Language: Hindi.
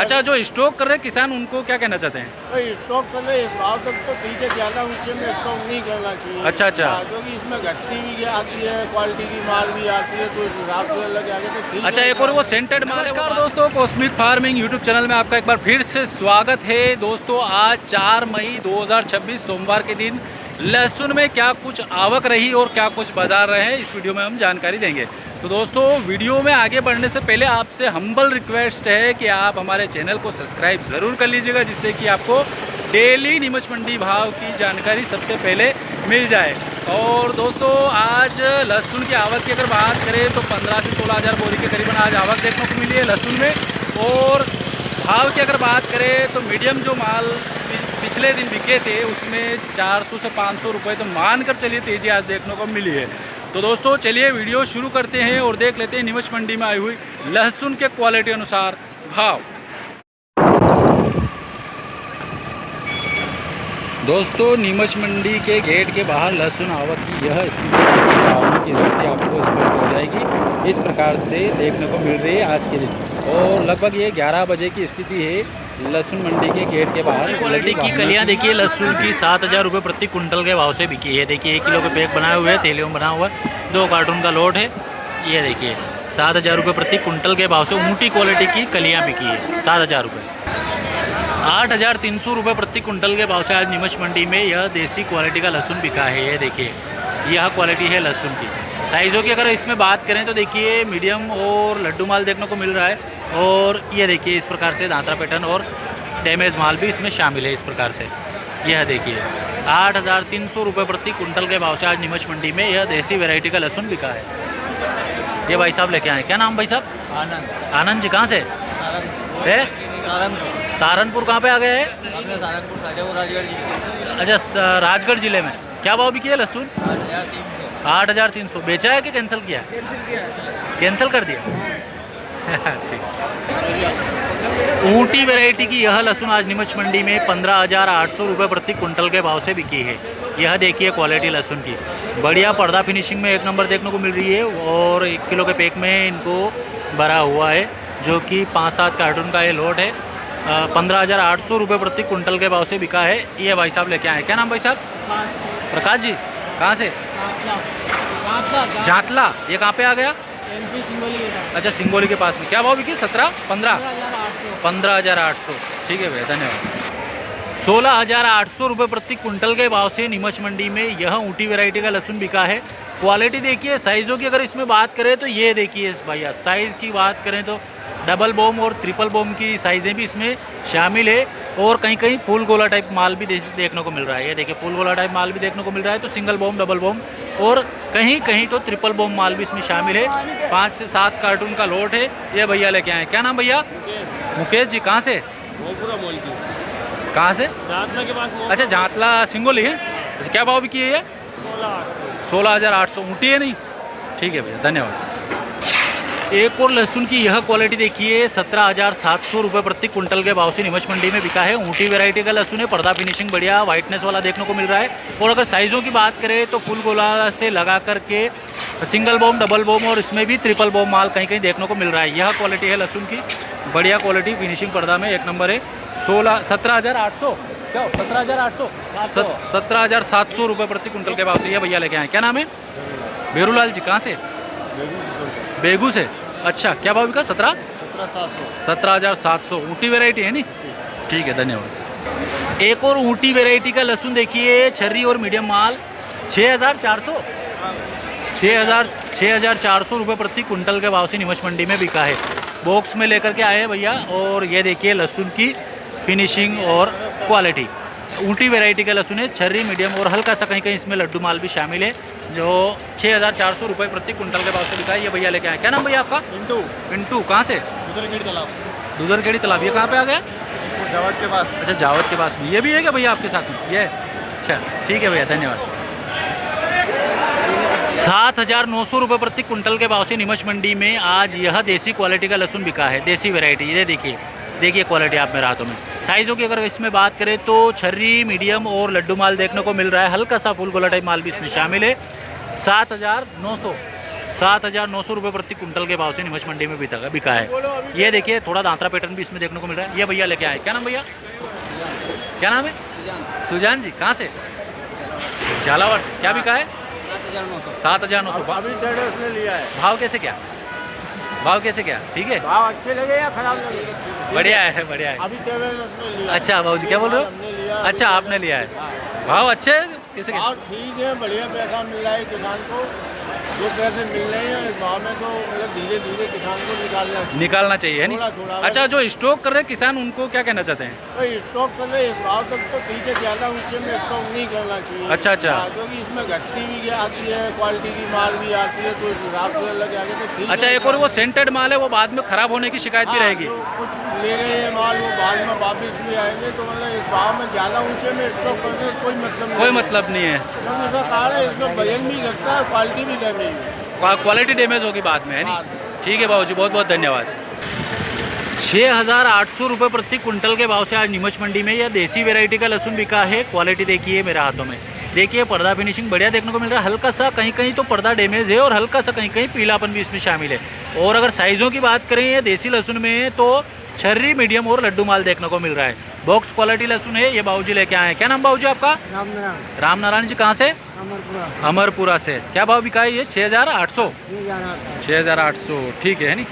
अच्छा, जो स्टॉक कर रहे किसान उनको क्या कहना चाहते हैं? भाई स्टॉक कर ले, इस भाव तक तो ठीक है, ज़्यादा ऊंचे में स्टॉक नहीं करना चाहिए। अच्छा अच्छा। हाँ, क्योंकि इसमें घटती भी आती है, क्वालिटी की माल भी आती है, तो इस हिसाब से लगे आगे तो ठीक अच्छा, है। एक और वो सेंटेड माल। नमस्कार दोस्तों, कॉस्मिक फार्मिंग यूट्यूब चैनल में आपका एक बार फिर से स्वागत है। दोस्तों, आज 4 मई 2026 सोमवार के दिन लहसुन में क्या कुछ आवक रही और क्या कुछ बाजार रहे हैं, इस वीडियो में हम जानकारी देंगे। तो दोस्तों, वीडियो में आगे बढ़ने से पहले आपसे हम्बल रिक्वेस्ट है कि आप हमारे चैनल को सब्सक्राइब ज़रूर कर लीजिएगा, जिससे कि आपको डेली नीमच मंडी भाव की जानकारी सबसे पहले मिल जाए। और दोस्तों, आज लहसुन की आवक की अगर बात करें तो 15 से 16 हज़ार बोरी के करीबन आज आवक देखने को मिली है लहसुन में। और भाव की अगर बात करें तो मीडियम जो माल पिछले दिन बिके थे उसमें 400 से 500 रुपये तो मानकर चलिए तेज़ी आज देखने को मिली है। तो दोस्तों, चलिए वीडियो शुरू करते हैं और देख लेते हैं नीमच मंडी में आई हुई लहसुन के क्वालिटी अनुसार भाव। दोस्तों, नीमच मंडी के गेट के बाहर लहसुन आवक की यह स्थिति आपको स्पष्ट हो जाएगी। इस प्रकार से देखने को मिल रही है आज के दिन, और लगभग ये 11 बजे की स्थिति है लहसुन मंडी के गेट के बाहर। क्वालिटी की कलियां देखिए, लहसुन की 7,000 रुपये प्रति कुंटल के भाव से बिकी है। देखिए 1 किलो के पैक बनाए हुए हैं, थैलियों में बना हुआ है, 2 कार्टून का लोड है। ये देखिए 7,000 रुपये प्रति कुंटल के भाव से ऊँटी क्वालिटी की कलियां बिकी है, 7,000 रुपये। 8,300 रुपये प्रति कुंटल के भाव से आज नीमच मंडी में यह देसी क्वालिटी का लहसुन बिका है। ये देखिए, यह क्वालिटी है लहसुन की। साइज़ों की अगर इसमें बात करें तो देखिए मीडियम और लड्डू माल देखने को मिल रहा है। और ये देखिए इस प्रकार से दांतरा पैटर्न और डैमेज माल भी इसमें शामिल है। इस प्रकार से यह देखिए 8,300 रुपये प्रति कुंटल के भाव से आज नीमच मंडी में यह देसी वैरायटी का लहसुन बिका है। ये भाई साहब लेके आए, क्या नाम भाई साहब? आनंद। आनंद जी, कहाँ से है? तारनपुर कहाँ पे आ गए हैं? अच्छा, राजगढ़ जिले में। क्या भाव बिकी है लहसुन? 8,300। बेचा है कि कैंसिल किया? कैंसिल कर दिया। ठीक। ऊँटी वैरायटी की यह लहसुन आज नीमच मंडी में 15,800 रुपये प्रति कुंटल के भाव से बिकी है। यह देखिए क्वालिटी लहसुन की, बढ़िया पर्दा फिनिशिंग में 1 नंबर देखने को मिल रही है। और 1 किलो के पैक में इनको भरा हुआ है, जो कि 5-7 कार्टून का ये लोड है। 15,800 रुपये प्रति कुंटल के भाव से बिका है। ये भाई साहब लेके आए, क्या नाम भाई साहब? प्रकाश जी, कहाँ से? जातला। ये कहाँ पे आ गया? अच्छा, सिंगोली के पास में। क्या भाव बिकी? 15,800। ठीक है भैया, धन्यवाद। 16,800 रुपये प्रति कुंटल के भाव से नीमच मंडी में यह ऊँटी वैरायटी का लहसुन बिका है। क्वालिटी देखिए, साइज़ों की अगर इसमें बात करें तो ये देखिए भैया, साइज़ की बात करें तो डबल बॉम और ट्रिपल बॉम की साइज़ें भी इसमें शामिल है। और कहीं कहीं फुल गोला टाइप माल भी देखने को मिल रहा है। ये देखिए फुल गोला टाइप माल भी देखने को मिल रहा है। तो सिंगल बॉम, डबल बॉम और कहीं कहीं तो ट्रिपल बॉम माल भी इसमें शामिल है। 5 से 7 कार्टून का लोड है। ये भैया लेके आए, क्या नाम भैया? मुकेश जी, कहाँ से? कहाँ से? जातला के पास। अच्छा, जातला सिंगोली है। अच्छा, क्या भाव बिकी है ये? 16,800। ऊँटी है नहीं? ठीक है भैया, धन्यवाद। एक और लहसुन की यह क्वालिटी देखिए, 17,700 रुपये प्रति कुंटल के भाव से नीमच मंडी में बिका है। ऊँटी वैरायटी का लहसुन है, पर्दा फिनिशिंग बढ़िया वाइटनेस वाला देखने को मिल रहा है। और अगर साइज़ों की बात करें तो फुल गोला से लगा करके सिंगल बॉम, डबल बॉम और इसमें भी ट्रिपल बॉम माल कहीं कहीं देखने को मिल रहा है। यह क्वालिटी है लहसुन की, बढ़िया क्वालिटी, फिनिशिंग पर्दा में 1 नंबर है। 17,800 क्या? 17,800 17,700 रुपये प्रति कुंटल के भाव से यह भैया लेके आए, क्या नाम है? बेरूलाल जी, कहाँ से? बेगू से। अच्छा, क्या भाव बिका? 17,700। ऊँटी वैरायटी है नी? ठीक है, धन्यवाद। एक और ऊँटी वैरायटी का लहसुन देखिए, छर्री और मीडियम माल 6,400 6,400 रुपये प्रति कुंटल के भाव से नीमच मंडी में बिका है। बॉक्स में लेकर के आए हैं भैया। और ये देखिए लहसुन की फिनिशिंग और क्वालिटी, ऊँटी वैरायटी का लहसुन है, छर्री, मीडियम और हल्का सा कहीं कहीं इसमें लड्डू माल भी शामिल है, जो 6,400 रुपये प्रति कुंटल के भाव से बिका है। ये भैया लेके आए, क्या नाम भैया आपका? पिंटू। कहाँ से? दुधरखेड़ी तालाब। ये कहाँ पे आ गया? जावद के पास। अच्छा, जावद के पास में। ये भी है क्या भैया आपके साथ में? ये अच्छा, ठीक है भैया, धन्यवाद। 7,900 रुपये प्रति कुंटल के भाव से नीमच मंडी में आज यह देसी क्वालिटी का लहसुन बिका है, देसी वैरायटी। ये देखिए क्वालिटी आप मेरे हाथों में। साइज़ों की अगर इसमें बात करें तो छर्री, मीडियम और लड्डू माल देखने को मिल रहा है। हल्का सा फुल गोला टाइप माल भी इसमें शामिल है। 7,900 7,900 रुपये प्रति कुंटल के भाव से नीमच मंडी में बिका है। ये देखिए थोड़ा दांतरा पैटर्न भी इसमें देखने को मिल रहा है। ये भैया लेके आए, क्या नाम भैया, क्या नाम है? सुजान जी, कहाँ से? झालावाड़ से। क्या बिका है? 7,900। अभी डेढ़ उसने लिया है। भाव कैसे क्या, भाव कैसे क्या? ठीक है, भाव अच्छे लगे या खराब लगे? बढ़िया है, बढ़िया है। अभी टेबल उसने लिया। अच्छा भाऊ जी, क्या बोल रहे हमने हो? लिया। अच्छा आपने लिया है, भाव अच्छे है कैसे क्या? भाव ठीक है, बढ़िया पैसा मिल रहा है किसान को। जो पैसे मिल रहे हैं इस भाव में तो मतलब धीरे धीरे किसान को निकालना चाहिए है थोड़ा नहीं? थोड़ा। अच्छा, जो स्टॉक कर रहे हैं किसान उनको क्या कहना चाहते हैं? तो स्टॉक कर रहे इस भाव तक तो ठीक है, ज़्यादा ऊंचे में स्टॉक नहीं करना चाहिए। अच्छा, अच्छा। हाँ, क्योंकि इसमें घटती भी आती है, क्वालिटी की माल भी आती है, तो इस हिसाब से लगे आगे तो ठीक है। अच्छा, एक और वो सेंटेड माल है, वो बाद में खराब होने की शिकायत भी हाँ, रहेगी। जो कुछ ले गए हैं माल वो बाद में वापिस भी आएंगे, तो मतलब इस भाव में ज़्यादा ऊंचे में स्टॉक करने का कोई मतलब नहीं। कोई मतलब नहीं है, क्योंकि इसका कारण है इसमें वजन भी घटता है, क्वालिटी भी डैमेज है। क्वालिटी डैमेज होगी बाद में है हाँ। नहीं? ठीक है बाबू जी, बहुत बहुत धन्यवाद। 6,800 रुपये प्रति कुंटल के भाव से आज नीमच मंडी में यह देसी वैरायटी का लहसुन बिका है। क्वालिटी देखिए मेरे हाथों में, देखिए पर्दा फिनिशिंग बढ़िया देखने को मिल रहा है। हल्का सा कहीं कहीं तो पर्दा डैमेज है और हल्का सा कहीं कहीं पीलापन भी इसमें शामिल है। और अगर साइज़ों की बात करें ये देसी लहसुन में तो छर्री, मीडियम और लड्डू माल देखने को मिल रहा है। बॉक्स क्वालिटी लहसुन है। ये बाबूजी लेके आए हैं। क्या नाम बाबूजी आपका? राम नारायण जी। कहाँ से? अमरपुरा से। क्या भाव बिका है ये? 6,800। 6,800, ठीक है नहीं?